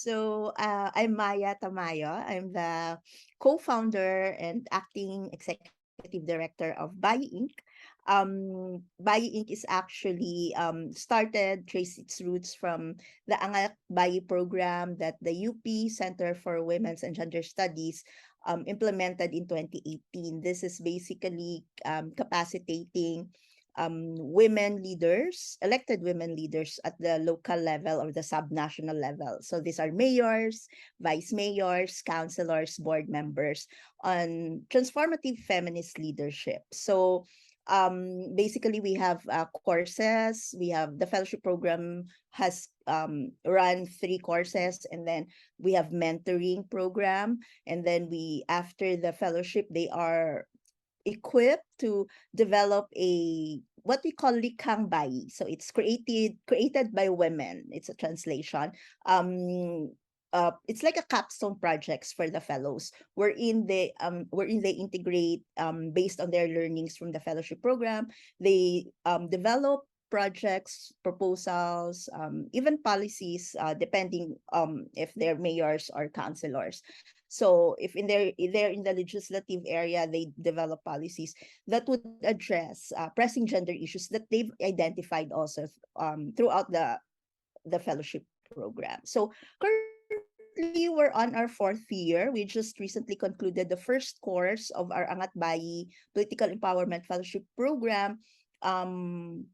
I'm Maya Tamayo. I'm the co-founder and acting executive director of Bayi Inc. Bayi Inc. is actually trace its roots from the Angat Bayi program that the UP Center for Women's and Gender Studies implemented in 2018. This is basically capacitating women leaders, elected women leaders at the local level or the subnational level. So these are mayors, vice mayors, councilors, board members on transformative feminist leadership. So basically we have courses. We have the fellowship program has run 3 courses, and then we have mentoring program, and then we after the fellowship they are equipped to develop a what we call likang bayi. So it's created by women. It's a translation. It's like a capstone projects for the fellows, wherein they integrate based on their learnings from the fellowship program. They develop projects, proposals, even policies, depending if they're mayors or councilors. So if they're in the legislative area, they develop policies that would address pressing gender issues that they've identified also throughout the fellowship program. So currently we're on our 4th year. We just recently concluded the first course of our Angat Bayi Political Empowerment Fellowship Program um,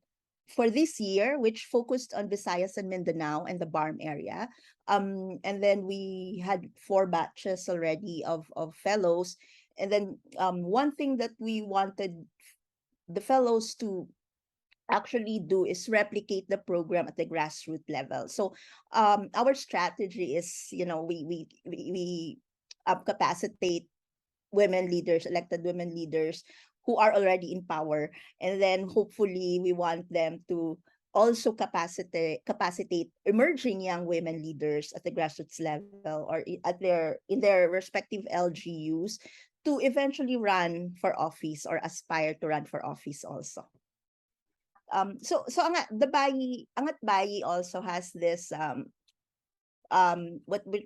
for this year, which focused on Visayas and Mindanao and the BARM area. And then we had 4 batches already of fellows. And then one thing that we wanted the fellows to actually do is replicate the program at the grassroots level. So our strategy is, we capacitate women leaders, elected women leaders who are already in power, and then hopefully we want them to also capacitate emerging young women leaders at the grassroots level or in their respective LGUs to eventually run for office or aspire to run for office also. So Angat Bayi also has this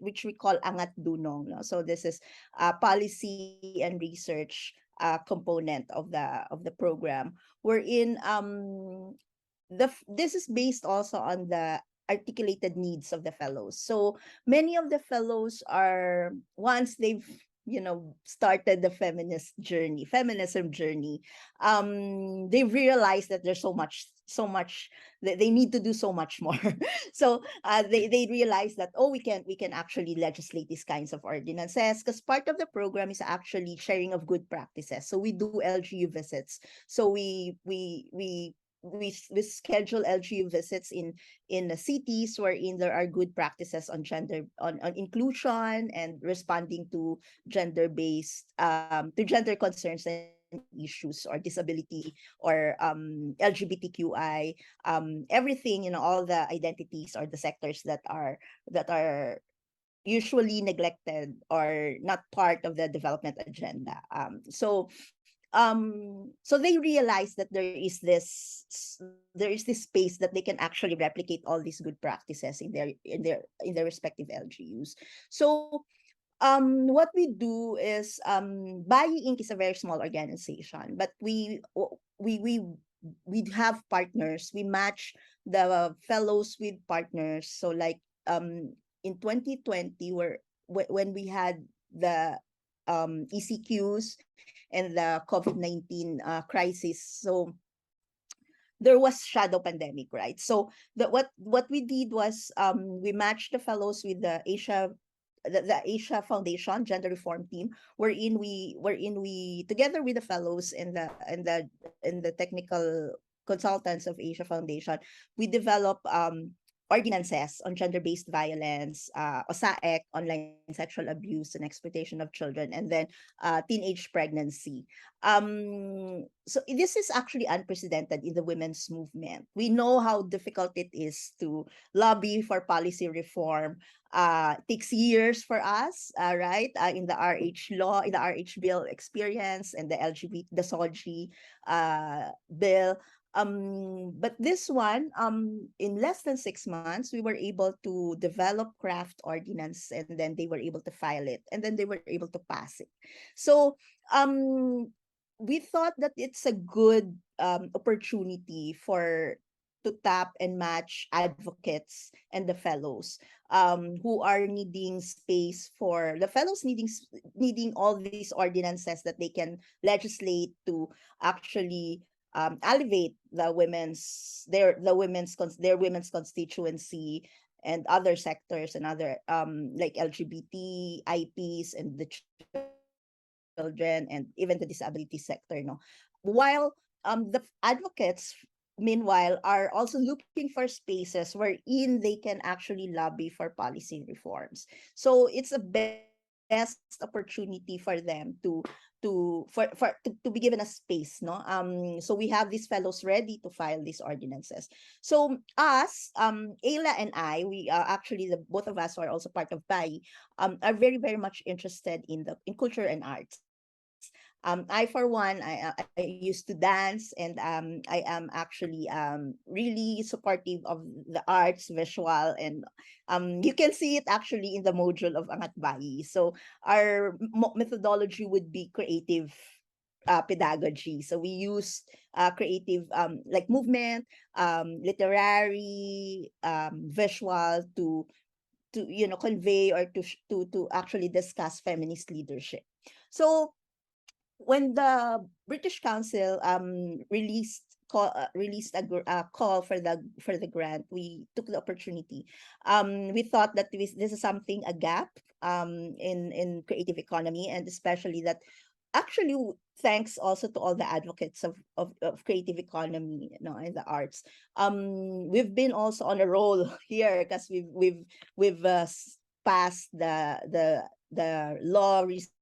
which we call Angat Dunong, no? So this is policy and research component of the program, wherein this is based also on the articulated needs of the fellows. So many of the fellows are, once they've started the feminism journey, they realize that there's so much that they need to do so much more. So they realize that, oh, we can actually legislate these kinds of ordinances, because part of the program is actually sharing of good practices. So we do LGU visits. So we schedule LGU visits in the cities wherein there are good practices on inclusion and responding to gender concerns and issues, or disability, or LGBTQI, everything, all the identities or the sectors that are usually neglected or not part of the development agenda. So they realize that there is this space that they can actually replicate all these good practices in their respective LGUs. So what we do is Bayi Inc. is a very small organization, but we have partners. We match the fellows with partners. So like in 2020, when we had the ECQs and the COVID-19 crisis, so there was shadow pandemic, right? So what we did was we matched the fellows with the Asia Foundation Gender Reform Team, wherein we together with the fellows and the technical consultants of Asia Foundation, we develop ordinances on gender-based violence, OSAEC, online sexual abuse and exploitation of children, and then teenage pregnancy. So this is actually unprecedented in the women's movement. We know how difficult it is to lobby for policy reform. It takes years for us, right? In the RH law, in the RH bill experience, and the LGBT, the SOGI bill. But this one, in less than 6 months, we were able to develop craft ordinance, and then they were able to file it, and then they were able to pass it. So um, we thought that it's a good opportunity for to tap and match advocates and the fellows who are needing space for the fellows needing all these ordinances that they can legislate to actually elevate their women's constituency and other sectors and other like LGBT, IPs, and the children, and even the disability sector. No, while the advocates meanwhile are also looking for spaces wherein they can actually lobby for policy reforms. So it's a best opportunity for them to be given a space, no. So we have these fellows ready to file these ordinances. So us, Ayla and I, we actually, the both of us who are also part of BAI, are very much interested in culture and arts. I, for one, I used to dance, and I am actually really supportive of the arts, visual, and you can see it actually in the module of Angat Bayi. So our methodology would be creative pedagogy. So we use creative like movement, literary, visual to convey or to actually discuss feminist leadership. So when the British Council released a call for the grant, we took the opportunity. We thought that this is something, a gap in creative economy, and especially that actually thanks also to all the advocates of creative economy, in the arts. We've been also on a roll here because we've passed the law recently,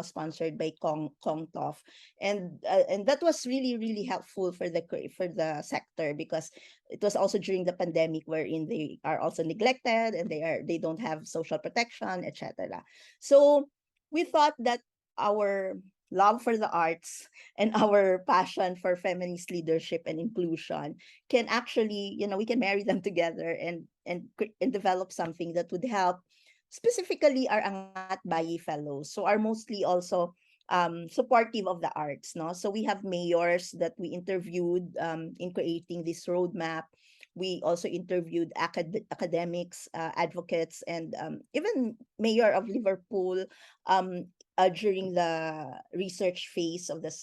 sponsored by Kongtof, and that was really helpful for the sector, because it was also during the pandemic, wherein they are also neglected, and they don't have social protection, etc. So we thought that our love for the arts and our passion for feminist leadership and inclusion can actually, we can marry them together and develop something that would help specifically our Angat Bayi fellows. So are mostly also supportive of the arts, no? So we have mayors that we interviewed in creating this roadmap. We also interviewed academics, advocates, and even mayor of Liverpool during the research phase of this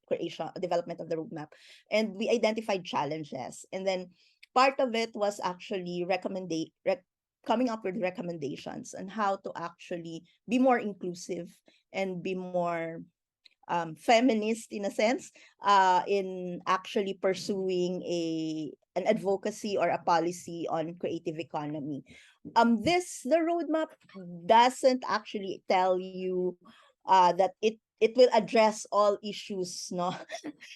creation development of the roadmap, and we identified challenges, and then part of it was actually coming up with recommendations on how to actually be more inclusive and be more feminist in a sense, in actually pursuing an advocacy or a policy on creative economy. The roadmap doesn't actually tell you that it will address all issues, no,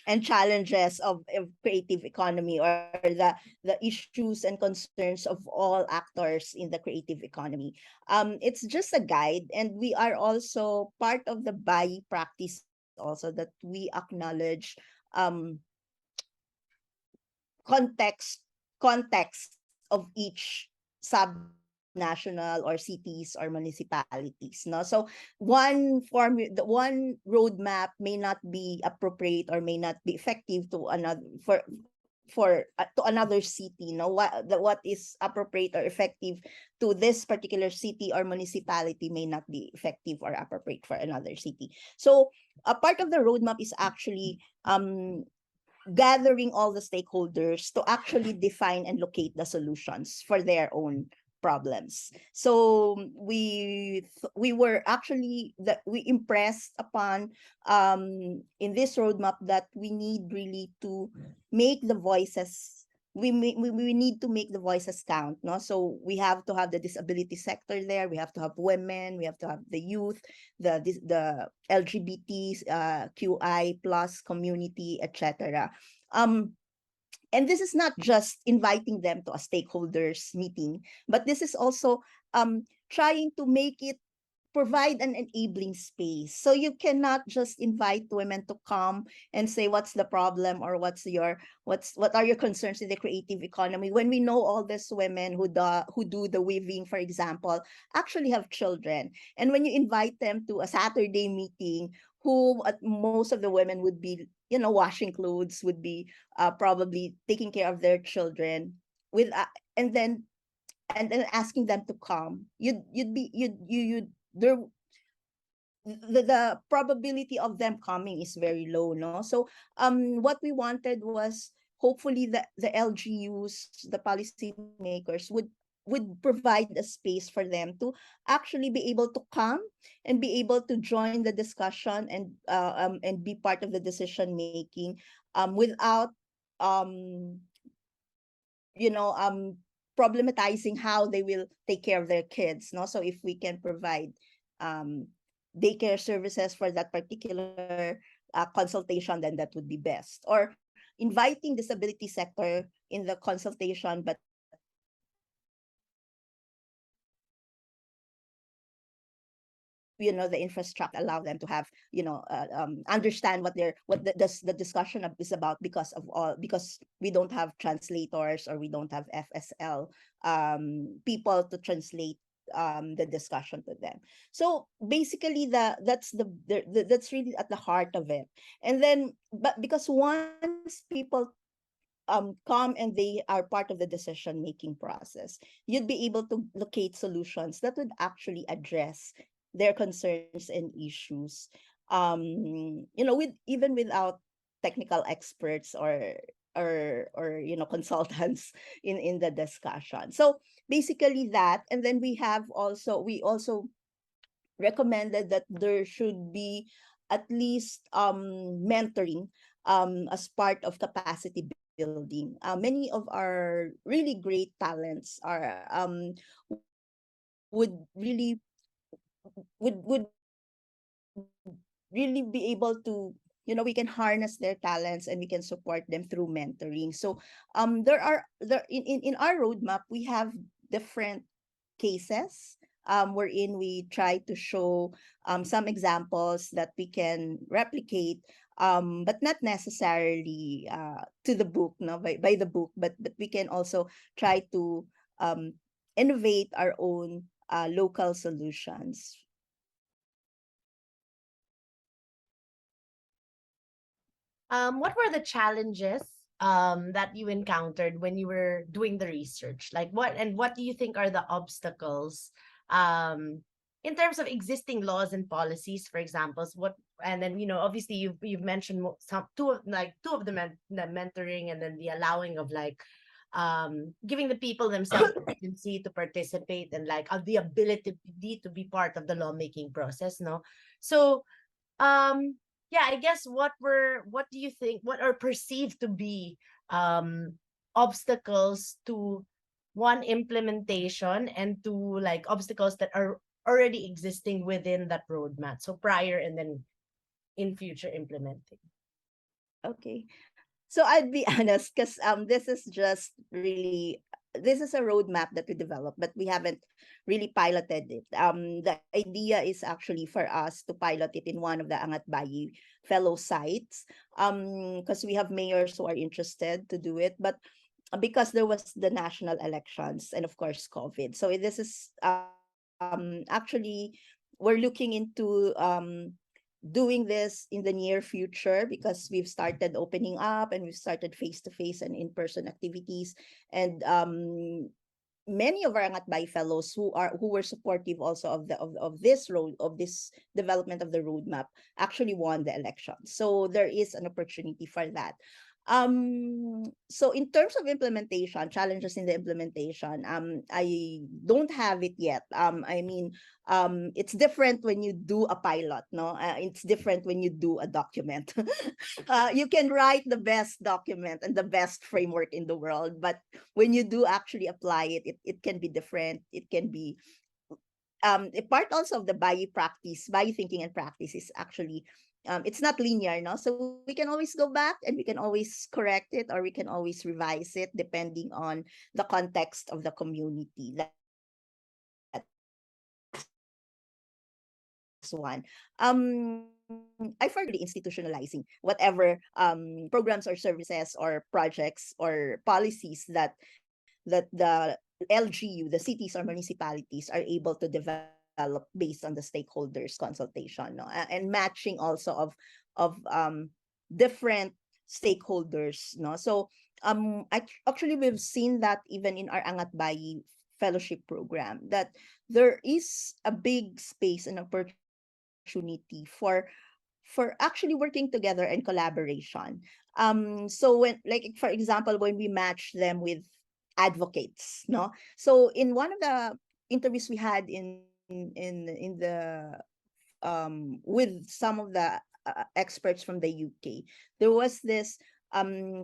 and challenges of creative economy, or the issues and concerns of all actors in the creative economy. It's just a guide, and we are also part of the BAI practice also, that we acknowledge um context of each subnational or cities or municipalities, no. So the one roadmap may not be appropriate or may not be effective to another to another city, no. What is appropriate or effective to this particular city or municipality may not be effective or appropriate for another city. So a part of the roadmap is actually gathering all the stakeholders to actually define and locate the solutions for their own problems. So we were actually that we impressed upon in this roadmap that we need really to make the voices we need to make the voices count, no. So we have to have the disability sector there, we have to have women, we have to have the youth, the LGBT QI plus community, etc. um and this is not just inviting them to a stakeholders meeting, but this is also trying to make it provide an enabling space. So you cannot just invite women to come and say what's the problem, or what are your concerns in the creative economy, when we know all these women who do the weaving, for example, actually have children. And when you invite them to a Saturday meeting, who most of the women would be, washing clothes, would be probably taking care of their children, with and then asking them to come, you'd be you'd there the probability of them coming is very low, no? So what we wanted was, hopefully the LGUs, the policymakers, would provide a space for them to actually be able to come and be able to join the discussion, and be part of the decision making, without um problematizing how they will take care of their kids, no? So if we can provide um daycare services for that particular consultation, then that would be best. Or inviting disability sector in the consultation, but the infrastructure allow them to have, understand what the discussion is about, because we don't have translators, or we don't have FSL people to translate the discussion to them. So basically, that's really at the heart of it. And then, but because once people come and they are part of the decision making process, you'd be able to locate solutions that would actually address their concerns and issues, with even without technical experts, or consultants in the discussion. So basically that. And then we also recommended that there should be at least mentoring as part of capacity building. Many of our really great talents are would really really be able to, we can harness their talents, and we can support them through mentoring. So in our roadmap, we have different cases, wherein we try to show some examples that we can replicate, but not necessarily to the book, no, by the book, but we can also try to um, innovate our own local solutions. What were the challenges that you encountered when you were doing the research? Like what do you think are the obstacles um in terms of existing laws and policies, for example? What, and then obviously you've mentioned some two of the, the mentoring, and then the allowing of like giving the people themselves agency to participate, and like the ability to be part of the lawmaking process, no? So um yeah, I guess what do you think, what are perceived to be um obstacles to one implementation, and to like obstacles that are already existing within that roadmap, so prior and then in future implementing? Okay. So I'd be honest, because this is a roadmap that we developed, but we haven't really piloted it. The idea is actually for us to pilot it in one of the Angat Bayi fellow sites. Because we have mayors who are interested to do it, but because there was the national elections and of course COVID. So this is actually, we're looking into doing this in the near future, because we've started opening up, and we've started face-to-face and in-person activities. And many of our Angat Bay fellows who were supportive also of this road, of this development of the roadmap, actually won the election. So there is an opportunity for that. So in terms of implementation, challenges in the implementation, I don't have it yet. I mean, it's different when you do a pilot, no? It's different when you do a document. You can write the best document and the best framework in the world, but when you do actually apply it can be different. It can be a part also of the Bayi thinking and practice is actually, it's not linear, no? So we can always go back, and we can always correct it, or we can always revise it depending on the context of the community. That's one. one. I forgot institutionalizing whatever programs or services or projects or policies that the LGU, the cities or municipalities, are able to develop based on the stakeholders consultation, no? And matching also of different stakeholders, no? So actually we've seen that even in our Angat Bayi fellowship program, that there is a big space and opportunity for actually working together and collaboration. So when, like for example, when we match them with advocates, no? So in one of the interviews we had in the with some of the experts from the UK, there was this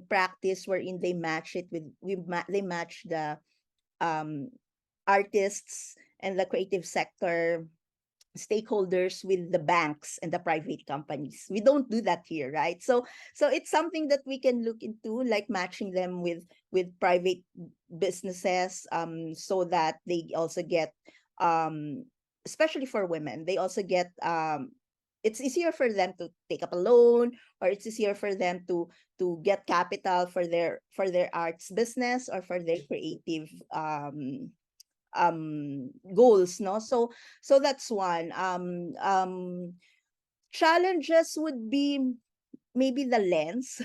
practice wherein they match it with they match the um artists and the creative sector stakeholders with the banks and the private companies. We don't do that here, right? So it's something that we can look into, like matching them with private businesses, so that they also get, um especially for women, they also get, it's easier for them to take up a loan, or it's easier for them to get capital for their arts business or for their creative goals, no? So that's one. Challenges would be maybe the lens.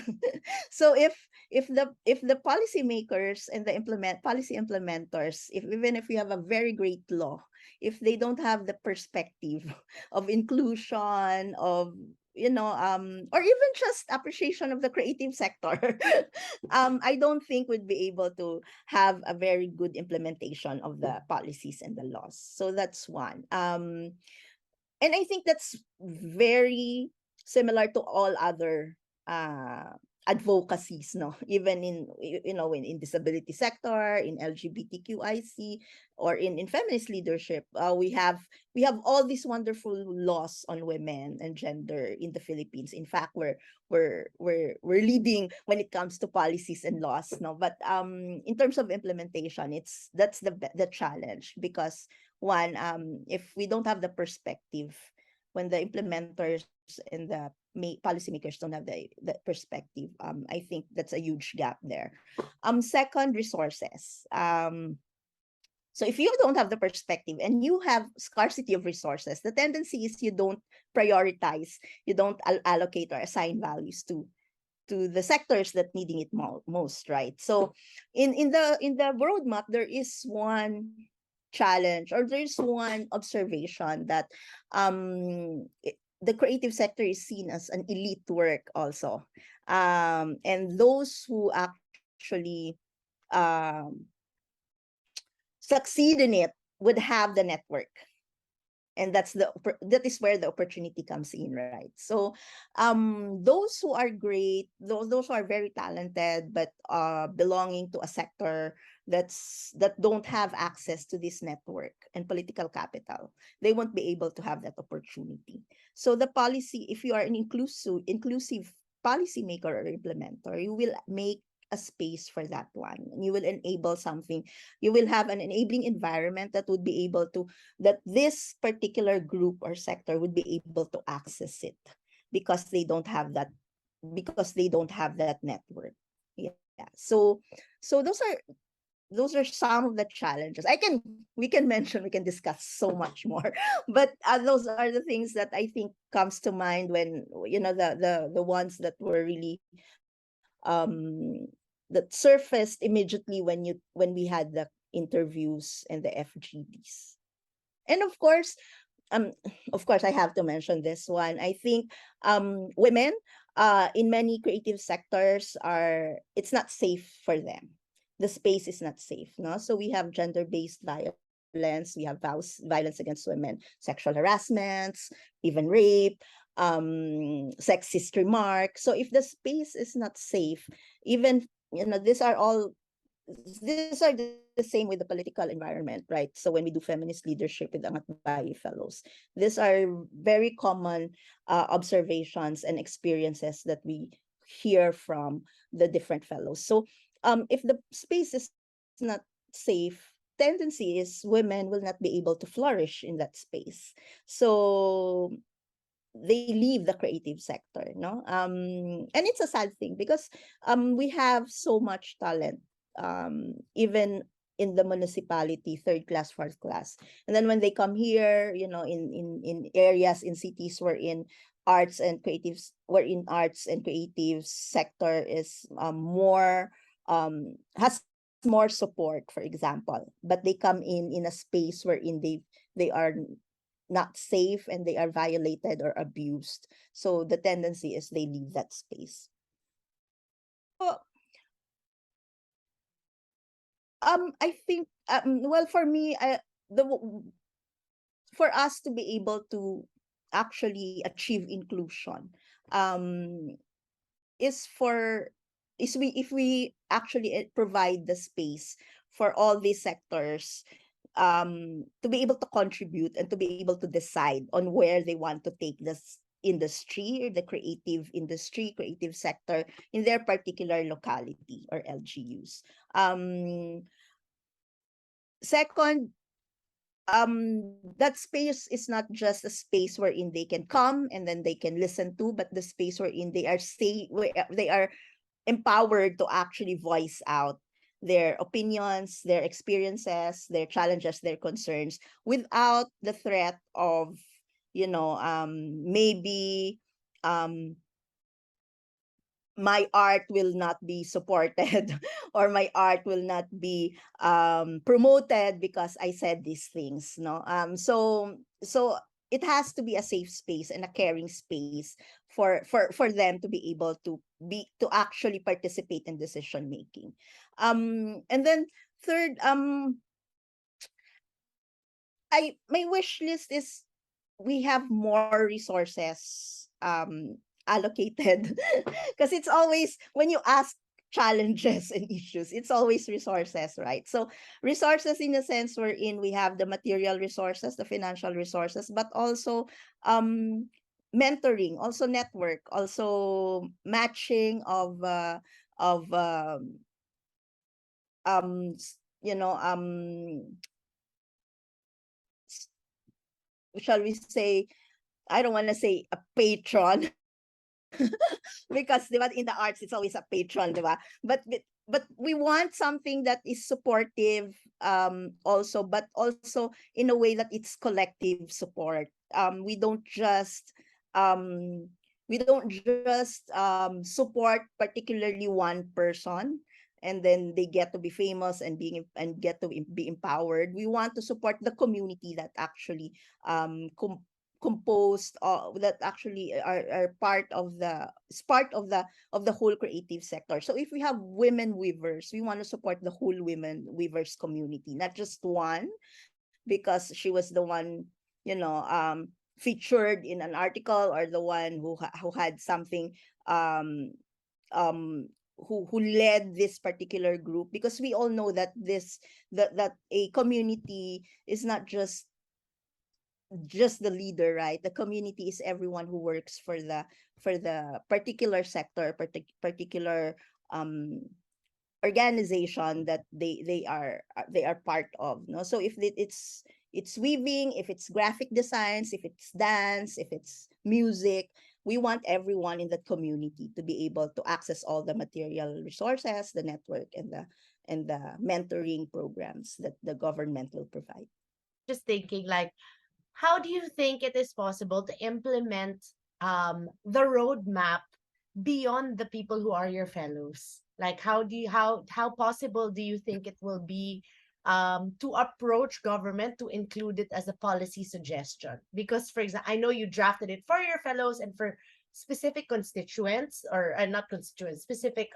So if the policymakers and the implement policy implementers, if even if we have a very great law, if they don't have the perspective of inclusion, of, or even just appreciation of the creative sector, I don't think we'd be able to have a very good implementation of the policies and the laws. So that's one. And I think that's very similar to all other uh advocacies, no? Even in, in disability sector, in LGBTQIC, or in feminist leadership, we have all these wonderful laws on women and gender in the Philippines. In fact, we're leading when it comes to policies and laws, no? But in terms of implementation, that's the challenge, because one, if we don't have the perspective, when the implementers and the policymakers don't have the perspective, I think that's a huge gap there. Second, resources. So if you don't have the perspective and you have scarcity of resources, the tendency is you don't prioritize, you don't allocate or assign values to the sectors that needing it most, right? So in the roadmap, there is one challenge, or there's one observation, that the creative sector is seen as an elite work also, and those who actually um succeed in it would have the network, and that is where the opportunity comes in, right? So those who are great, those who are very talented, but belonging to a sector that don't have access to this network and political capital, they won't be able to have that opportunity. So the policy, if you are an inclusive policymaker or implementer, you will make a space for that one, and you will enable something, you will have an enabling environment that would be able to, that this particular group or sector would be able to access it, because they don't have that, network. Yeah. So those are some of the challenges. We can mention, we can discuss so much more, but those are the things that I think comes to mind when, the ones that were really that surfaced immediately when we had the interviews and the FGDs. And um of course I have to mention this one. I think women in many creative sectors are, it's not safe for them. The space is not safe, no? So we have gender-based violence, we have violence against women, sexual harassments, even rape, sexist remarks. So if the space is not safe, even, these are the same with the political environment, right? So when we do feminist leadership with Angat Bayi fellows, these are very common observations and experiences that we hear from the different fellows. So if the space is not safe, tendency is women will not be able to flourish in that space. So they leave the creative sector, no? And it's a sad thing because we have so much talent, even in the municipality, third class, fourth class. And then when they come here, in areas, in cities wherein arts and creative sector is more has more support, for example, but they come in a space wherein they are not safe and they are violated or abused. So the tendency is they leave that space. So I think well, for me, the for us to be able to actually achieve inclusion, um is for is we if we actually provide the space for all these sectors, to be able to contribute and to be able to decide on where they want to take this industry, or the creative industry, creative sector in their particular locality or LGUs. Second, that space is not just a space wherein they can come and then they can listen to, but the space wherein where they are empowered to actually voice out their opinions, their experiences, their challenges, their concerns, without the threat of, maybe um my art will not be supported or my art will not be promoted because I said these things, no. So it has to be a safe space and a caring space for them to be able to actually participate in decision making. And then third, I my wish list is we have more resources allocated, because it's always when you ask challenges and issues, it's always resources, right? So resources in the sense wherein we have the material resources, the financial resources, but also um mentoring, also network, also matching of you know s- shall we say, I don't want to say a patron, because diba, in the arts it's always a patron, diba? But we want something that is supportive, also, but also in a way that it's collective support. Um we don't just support particularly one person and then they get to be famous and get to be empowered. We want to support the community that actually composed, that actually are part of the whole creative sector. So if we have women weavers, we want to support the whole women weavers community, not just one, because she was the one, featured in an article, or the one who had something, um who led this particular group, because we all know that that a community is not just the leader, right? The community is everyone who works for the particular sector, particular um organization that they are part of, no. So if it's weaving, if it's graphic designs, if it's dance, if it's music, we want everyone in that community to be able to access all the material resources, the network, and the mentoring programs that the government will provide. Just thinking like, how do you think it is possible to implement the roadmap beyond the people who are your fellows? Like how possible do you think it will be to approach government to include it as a policy suggestion? Because for example, I know you drafted it for your fellows and for specific constituents, or not constituents, specific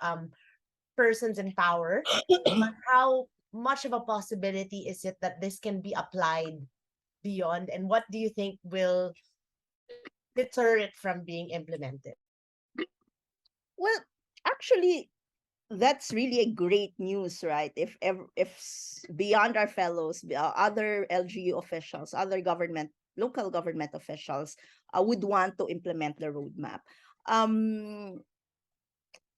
persons in power, but how much of a possibility is it that this can be applied beyond, and what do you think will deter it from being implemented? Well, actually, that's really a great news, right? If beyond our fellows, other LGU officials, other local government officials would want to implement the roadmap. Um,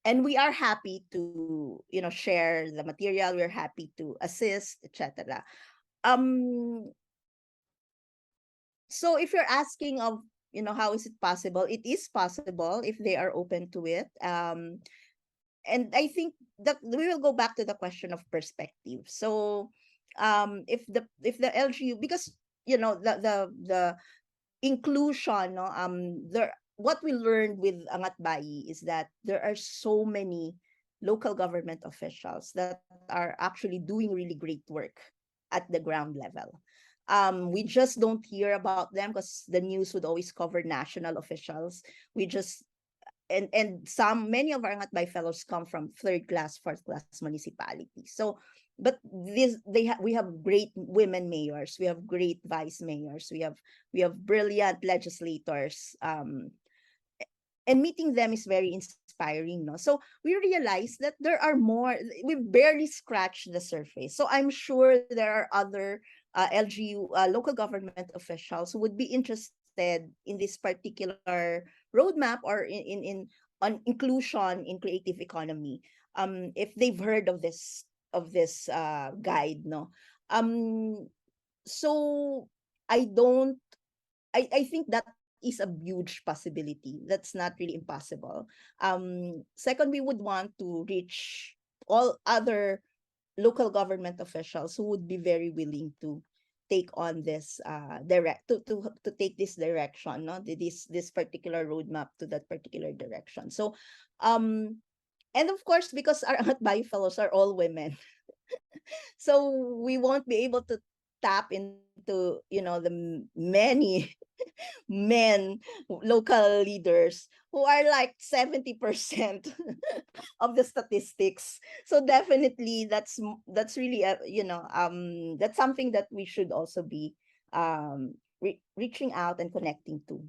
and we are happy to, share the material. We're happy to assist, etc. Um, so if you're asking of, how is it possible? It is possible if they are open to it. And I think that we will go back to the question of perspective. So, if the LGU, because the inclusion, no, there what we learned with Angat Bayi is that there are so many local government officials that are actually doing really great work at the ground level. We just don't hear about them because the news would always cover national officials. We just and some many of our Ngatbay fellows come from third class, fourth class municipalities. So, but we have great women mayors, we have great vice mayors, we have brilliant legislators, and meeting them is very inspiring, no? So we realize that there are more. We barely scratched the surface. So I'm sure there are other LGU, local government officials who would be interested in this particular roadmap, or in on inclusion in creative economy. If they've heard of this guide, no. Um, so I don't I think that is a huge possibility. That's not really impossible. Second, we would want to reach all other local government officials who would be very willing to take on this to take this direction, no, this particular roadmap to that particular direction. So, um, and of course, because our Atbayo fellows are all women, so we won't be able to tap into many men, local leaders who are like 70% of the statistics. So definitely that's really that's something that we should also be reaching out and connecting to.